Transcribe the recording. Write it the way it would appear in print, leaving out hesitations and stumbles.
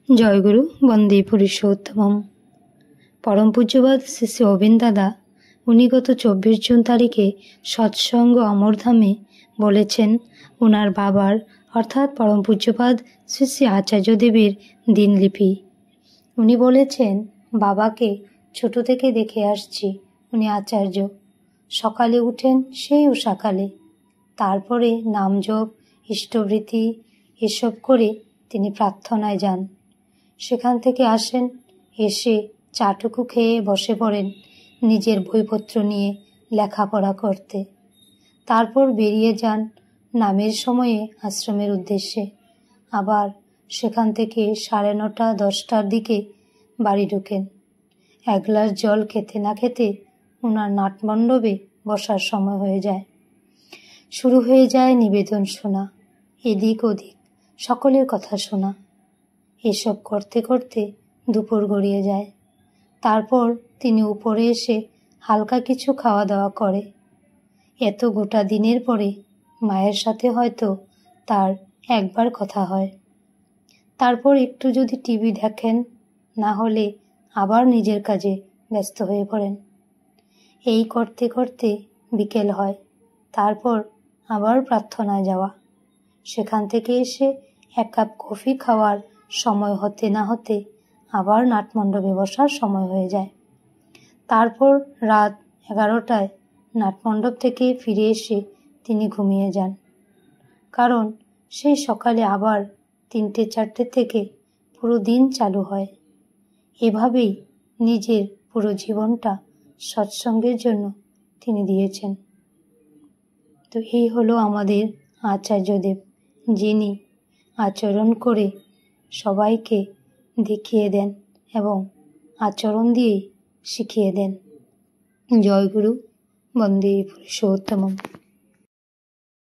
জয়গুরু বন্দে পুরুষোত্তমম। পরম পূজ্যপাদ শ্রী শ্রী অবিন দাদা উনি গত 24 জুন তারিখে সৎসঙ্গ অমরধামে বলেছেন ওনার বাবার অর্থাৎ পরম পূজ্যপাদ শ্রী শ্রী আচার্যদেবের দিনলিপি। উনি বলেছেন, বাবাকে ছোট থেকে দেখে আসছি, উনি আচার্য। সকালে উঠেন সেই উষাকালে, তারপরে নামজপ ইষ্টবৃত্তি এসব করে তিনি প্রার্থনায় যান। সেখান থেকে আসেন, এসে চাটুকু খেয়ে বসে পড়েন নিজের বইপত্র নিয়ে লেখাপড়া করতে। তারপর বেরিয়ে যান নামের সময়ে আশ্রমের উদ্দেশ্যে। আবার সেখান থেকে 9:30 10টার দিকে বাড়ি ঢোকেন। এক গ্লাস জল খেতে না খেতে ওনার নাটমণ্ডপে বসার সময় হয়ে যায়। শুরু হয়ে যায় নিবেদন শোনা, এদিক ওদিক সকলের কথা শোনা। এসব করতে করতে দুপুর গড়িয়ে যায়। তারপর তিনি উপরে এসে হালকা কিছু খাওয়া দাওয়া করে। এত গোটা দিনের পরে মায়ের সাথে হয়তো তার একবার কথা হয়। তারপর একটু যদি টিভি দেখেন, না হলে আবার নিজের কাজে ব্যস্ত হয়ে পড়েন। এই করতে করতে বিকেল হয়। তারপর আবার প্রার্থনায় যাওয়া। সেখান থেকে এসে 1 কাপ কফি খাওয়ার সময় হতে না হতে আবার নাটমণ্ডপে বসার সময় হয়ে যায়। তারপর রাত 11টায় নাটমণ্ডপ থেকে ফিরে এসে তিনি ঘুমিয়ে যান। কারণ সেই সকালে আবার 3টে 4টে থেকে পুরো দিন চালু হয়। এভাবেই নিজের পুরো জীবনটা সৎসঙ্গের জন্য তিনি দিয়েছেন। তো এই হলো আমাদের আচার্যদেব, যিনি আচরণ করে সবাইকে দেখিয়ে দেন এবং আচরণ দিয়েই শিখিয়ে দেন। জয়গুরু বন্দে পুরুষোত্তমম।